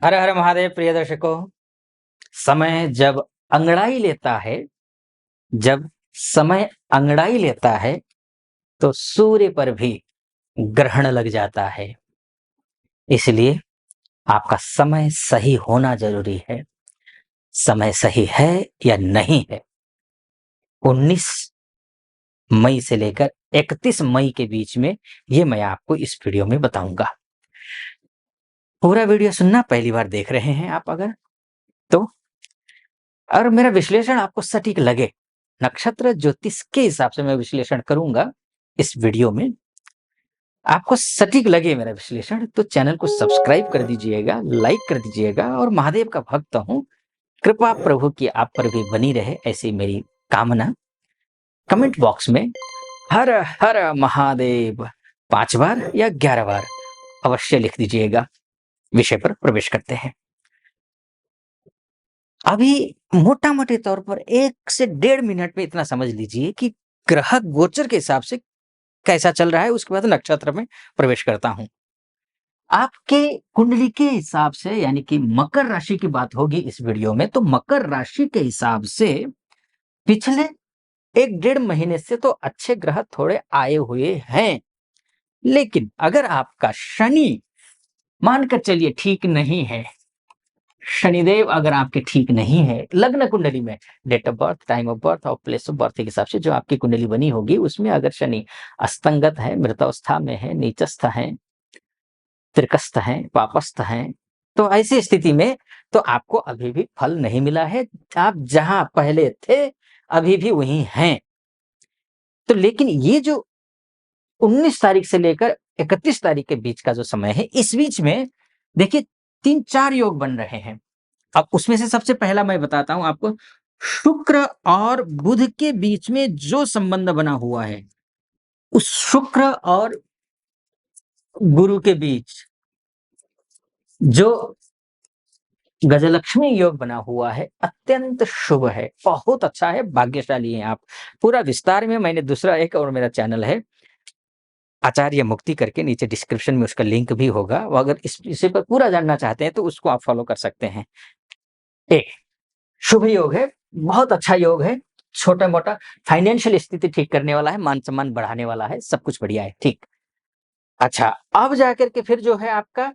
हर हर महादेव प्रिय दर्शकों। समय जब समय अंगड़ाई लेता है तो सूर्य पर भी ग्रहण लग जाता है। इसलिए आपका समय सही होना जरूरी है। समय सही है या नहीं है, 19 मई से लेकर 31 मई के बीच में ये मैं आपको इस वीडियो में बताऊंगा। पूरा वीडियो सुनना। पहली बार देख रहे हैं आप अगर तो, और मेरा विश्लेषण आपको सटीक लगे, नक्षत्र ज्योतिष के हिसाब से मैं विश्लेषण करूंगा इस वीडियो में, आपको सटीक लगे मेरा विश्लेषण, तो चैनल को सब्सक्राइब कर दीजिएगा, लाइक कर दीजिएगा। और महादेव का भक्त हूं, कृपा प्रभु की आप पर भी बनी रहे ऐसी मेरी कामना। कमेंट बॉक्स में हर हर महादेव 5 बार या 11 बार अवश्य लिख दीजिएगा। विषय पर प्रवेश करते हैं। अभी मोटा मोटे तौर पर 1 से 1.5 मिनट में इतना समझ लीजिए कि ग्रह गोचर के हिसाब से कैसा चल रहा है। उसके बाद नक्षत्र में प्रवेश करता हूं। आपके कुंडली के हिसाब से, यानी कि मकर राशि की बात होगी इस वीडियो में, तो मकर राशि के हिसाब से पिछले 1-1.5 महीने से तो अच्छे ग्रह थोड़े आए हुए हैं। लेकिन अगर आपका शनि मानकर चलिए ठीक नहीं है, शनिदेव अगर आपके ठीक नहीं है, लग्न कुंडली में date of birth, time of birth और प्लेस ऑफ बर्थ के हिसाब से जो आपकी कुंडली बनी होगी उसमें अगर शनि अस्तंगत है, मृतावस्था में है, नीचस्थ है, त्रिकस्थ है, पापस्थ है, तो ऐसी स्थिति में तो आपको अभी भी फल नहीं मिला है। आप जहां पहले थे अभी भी वहीं हैं। तो लेकिन ये जो 19 तारीख से लेकर 31 तारीख के बीच का जो समय है, इस बीच में देखिए 3-4 योग बन रहे हैं। अब उसमें से सबसे पहला मैं बताता हूं आपको, शुक्र और बुध के बीच में जो संबंध बना हुआ है, उस शुक्र और गुरु के बीच जो गजलक्ष्मी योग बना हुआ है, अत्यंत शुभ है, बहुत अच्छा है, भाग्यशाली हैं आप। पूरा विस्तार में मैंने दूसरा एक और मेरा चैनल है आचार्य मुक्ति करके, नीचे डिस्क्रिप्शन में उसका लिंक भी होगा। वो अगर इसे पर पूरा जानना चाहते हैं तो उसको आप फॉलो कर सकते हैं। एक शुभ योग है, बहुत अच्छा योग है, छोटा मोटा फाइनेंशियल स्थिति ठीक करने वाला है, मान सम्मान बढ़ाने वाला है, सब कुछ बढ़िया है। ठीक, अच्छा, अब जाकर के फिर जो है आपका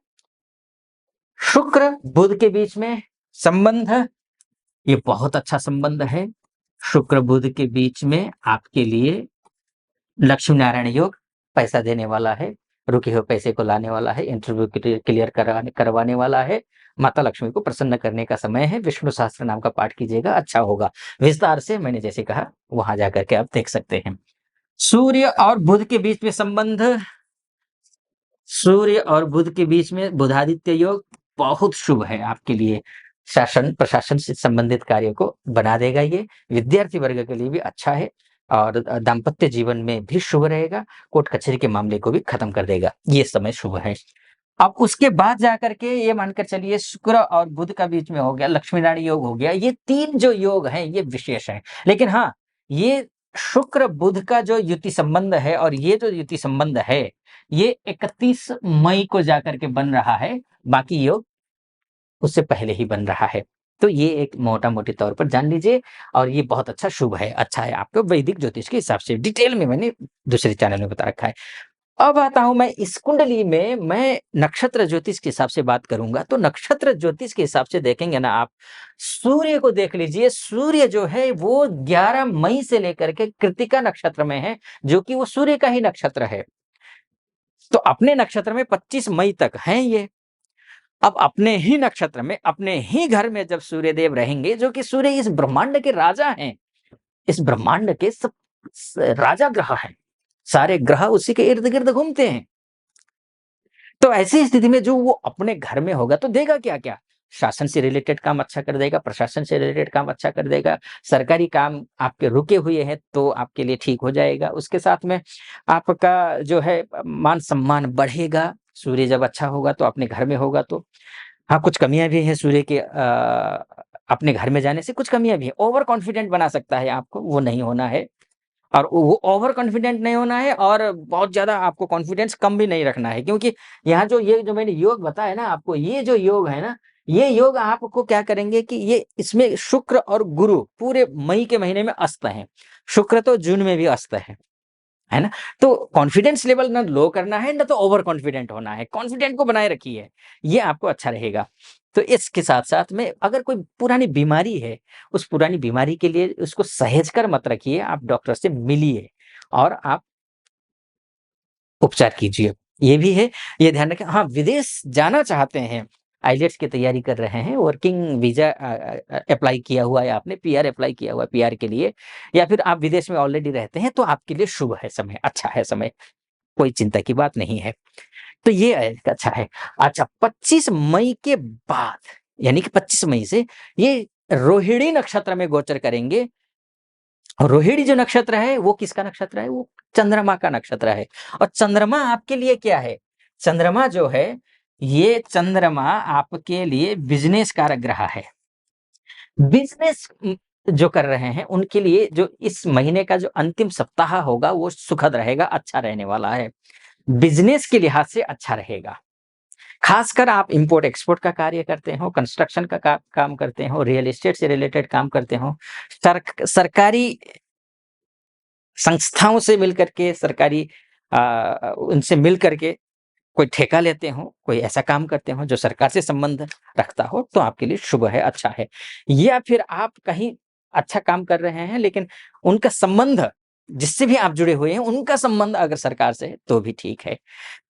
शुक्र बुध के बीच में संबंध, ये बहुत अच्छा संबंध है। शुक्र बुध के बीच में आपके लिए लक्ष्मी नारायण योग, पैसा देने वाला है, रुके हुए पैसे को लाने वाला है, इंटरव्यू क्लियर करवाने वाला है, माता लक्ष्मी को प्रसन्न करने का समय है। विष्णु सहस्त्र नाम का पाठ कीजिएगा, अच्छा होगा। विस्तार से मैंने जैसे कहा वहां जाकर के आप देख सकते हैं। सूर्य और बुध के बीच में संबंध, सूर्य और बुध के बीच में बुधादित्य योग बहुत शुभ है आपके लिए। शासन प्रशासन से संबंधित कार्य को बना देगा ये। विद्यार्थी वर्ग के लिए भी अच्छा है और दाम्पत्य जीवन में भी शुभ रहेगा। कोर्ट कचहरी के मामले को भी खत्म कर देगा, ये समय शुभ है। अब उसके बाद जाकर के ये मानकर चलिए शुक्र और बुध का बीच में हो गया, लक्ष्मी नारायण योग हो गया। ये 3 जो योग हैं ये विशेष हैं। लेकिन हाँ, ये शुक्र बुध का जो युति संबंध है और ये जो युति संबंध है ये 31 मई को जाकर के बन रहा है, बाकी योग उससे पहले ही बन रहा है। तो ये एक मोटा-मोटी तौर पर जान लीजिए, और ये बहुत अच्छा शुभ है, अच्छा है आपको वैदिक ज्योतिष के हिसाब से। डिटेल में मैंने दूसरे चैनल में बता रखा है। अब आता हूं मैं इस कुंडली में, मैं नक्षत्र ज्योतिष के हिसाब से बात करूंगा। तो नक्षत्र ज्योतिष के हिसाब से देखेंगे ना आप, सूर्य को देख लीजिए। सूर्य जो है वो 11 मई से लेकर के कृत्तिका नक्षत्र में है, जो कि वो सूर्य का ही नक्षत्र है। तो अपने नक्षत्र में 25 मई तक हैं ये। अब अपने ही नक्षत्र में, अपने ही घर में जब सूर्यदेव रहेंगे, जो कि सूर्य इस ब्रह्मांड के राजा हैं, इस ब्रह्मांड के सब राजा ग्रह हैं, सारे ग्रह उसी के इर्द गिर्द घूमते हैं। तो ऐसी स्थिति में जो वो अपने घर में होगा तो देगा क्या क्या, शासन से रिलेटेड काम अच्छा कर देगा, प्रशासन से रिलेटेड काम अच्छा कर देगा, सरकारी काम आपके रुके हुए हैं तो आपके लिए ठीक हो जाएगा। उसके साथ में आपका जो है मान सम्मान बढ़ेगा। सूर्य जब अच्छा होगा तो अपने घर में होगा तो, हाँ, कुछ कमियां भी हैं सूर्य के अपने घर में जाने से, कुछ कमियां भी हैं। ओवर कॉन्फिडेंट बना सकता है आपको, वो नहीं होना है। और वो ओवर कॉन्फिडेंट नहीं होना है और बहुत ज़्यादा आपको कॉन्फिडेंस कम भी नहीं रखना है, क्योंकि यहाँ जो ये जो मैंने योग बताया ना आपको, ये जो योग है ना, ये योग आपको क्या करेंगे कि ये इसमें शुक्र और गुरु पूरे मई के महीने में अस्त हैं। शुक्र तो जून में भी अस्त है ना? तो कॉन्फिडेंस लेवल ना लो करना है, ना तो ओवर कॉन्फिडेंट होना है। कॉन्फिडेंट को बनाए रखिए, ये आपको अच्छा रहेगा। तो इसके साथ-साथ में अगर कोई पुरानी बीमारी है, उस पुरानी बीमारी के लिए उसको सहेज कर मत रखिए, आप डॉक्टर से मिलिए और आप उपचार कीजिए। ये भी है, ये ध्यान रखें। हाँ, विदेश जाना चाहते हैं, आइलेट्स की तैयारी कर रहे हैं, वर्किंग वीज़ा अप्लाई किया हुआ है आपने, पीआर अप्लाई किया हुआ है पीआर के लिए, या फिर आप विदेश में ऑलरेडी रहते हैं, तो आपके लिए शुभ है समय, अच्छा है समय, कोई चिंता की बात नहीं है। तो ये अच्छा है। अच्छा, 25 मई के बाद, यानी कि 25 मई से ये रोहिणी नक्षत्र में गोचर करेंगे। रोहिणी जो नक्षत्र है वो किसका नक्षत्र है? वो चंद्रमा का नक्षत्र है। और चंद्रमा आपके लिए क्या है? चंद्रमा जो है, ये चंद्रमा आपके लिए बिज़नेस कारक ग्रह है। बिज़नेस जो कर रहे हैं उनके लिए जो इस महीने का जो अंतिम सप्ताह होगा वो सुखद रहेगा, अच्छा रहने वाला है। बिज़नेस के लिहाज से अच्छा रहेगा। खासकर आप इम्पोर्ट एक्सपोर्ट का कार्य करते हो, कंस्ट्रक्शन का काम करते हो, रियल एस्टेट से रिलेटेड काम करते हो, सरकारी संस्थाओं से मिलकर के, सरकारी उनसे मिल कर के कोई ठेका लेते हो, कोई ऐसा काम करते हो जो सरकार से संबंध रखता हो, तो आपके लिए शुभ है, अच्छा है। या फिर आप कहीं अच्छा काम कर रहे हैं, लेकिन उनका संबंध जिससे भी आप जुड़े हुए हैं, उनका संबंध अगर सरकार से है, तो भी ठीक है।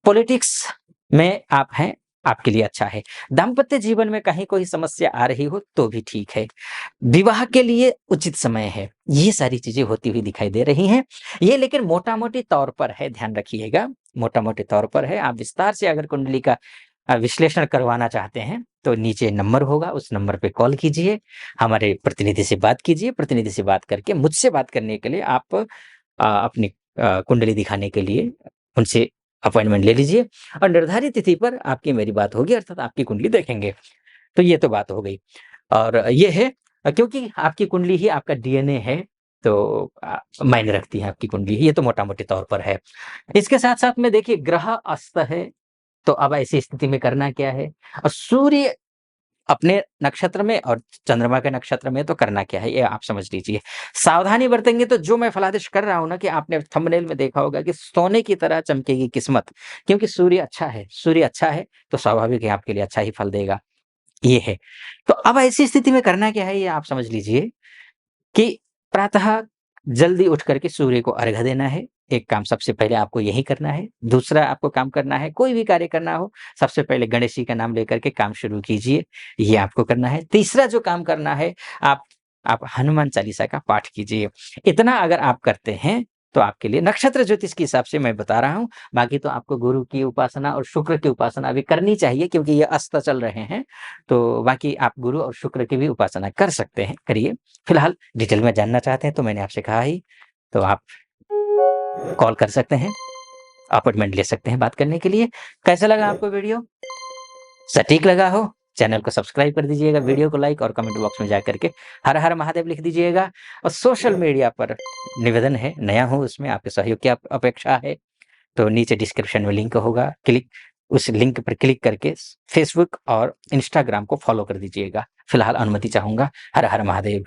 पॉलिटिक्स में आप हैं, आपके लिए अच्छा है। दाम्पत्य जीवन में कहीं कोई समस्या आ रही हो, तो भी ठीक है। विवाह के लिए उचित समय है। ये सारी चीज़ें होती हुई दिखाई दे रही हैं। ये लेकिन मोटा-मोटी तौर पर है, ध्यान रखिएगा, मोटा-मोटे तौर पर है। आप विस्तार से अगर कुंडली का विश्लेषण करवाना चाहते हैं, तो नीचे नंबर होगा, उस नंबर पे कॉल कीजिए, हमारे प्रतिनिधि से बात कीजिए। प्रतिनिधि से बात करके मुझसे बात करने के लिए आप अपनी कुंडली दिखाने के लिए उनसे अपॉइंटमेंट ले लीजिए और निर्धारित तिथि पर आपकी मेरी बात होगी, अर्थात आपकी कुंडली देखेंगे। तो ये तो बात हो गई। और ये है क्योंकि आपकी कुंडली ही आपका डीएनए है, तो मायने रखती है आपकी कुंडली, ये तो मोटा-मोटे तौर पर है। इसके साथ-साथ में देखिए ग्रह अस्त है, तो अब ऐसी स्थिति में करना क्या है? और सूर्य अपने नक्षत्र में और चंद्रमा के नक्षत्र में तो करना क्या है, ये आप समझ लीजिए। सावधानी बरतेंगे तो जो मैं फलादेश कर रहा हूँ ना, कि आपने थंबनेल में देखा होगा कि सोने की तरह चमकेगी किस्मत, क्योंकि सूर्य अच्छा है, सूर्य अच्छा है, तो स्वाभाविक है आपके लिए अच्छा ही फल देगा, ये है। तो अब ऐसी स्थिति में करना क्या है, ये आप समझ लीजिए कि प्रातः जल्दी उठ कर के सूर्य को अर्घ्य देना है, एक काम सबसे पहले आपको यही करना है। दूसरा आपको काम करना है, कोई भी कार्य करना हो, सबसे पहले गणेश जी का नाम लेकर के काम शुरू कीजिए, ये आपको करना है। तीसरा जो काम करना है, आप हनुमान चालीसा का पाठ कीजिए। इतना अगर आप करते हैं, तो आपके लिए नक्षत्र ज्योतिष के हिसाब से मैं बता रहा हूँ, बाकी तो आपको गुरु की उपासना और शुक्र की उपासना अभी करनी चाहिए, क्योंकि ये अस्त चल रहे हैं, तो बाकी आप गुरु और शुक्र की भी उपासना कर सकते हैं, करिए। फिलहाल डिटेल में जानना चाहते हैं तो मैंने आपसे कहा ही, तो आप कॉल कर सकते हैं, अपॉइंटमेंट ले सकते हैं बात करने के लिए। कैसा लगा आपको वीडियो? सटीक लगा हो, चैनल को सब्सक्राइब कर दीजिएगा, वीडियो को लाइक और कमेंट बॉक्स में जाकर के हर हर महादेव लिख दीजिएगा। और सोशल मीडिया पर निवेदन है, नया हूँ उसमें, आपके सहयोग की अपेक्षा है, तो नीचे डिस्क्रिप्शन में लिंक होगा, उस लिंक पर क्लिक करके फेसबुक और इंस्टाग्राम को फॉलो कर दीजिएगा। फिलहाल अनुमति चाहूँगा। हर हर महादेव।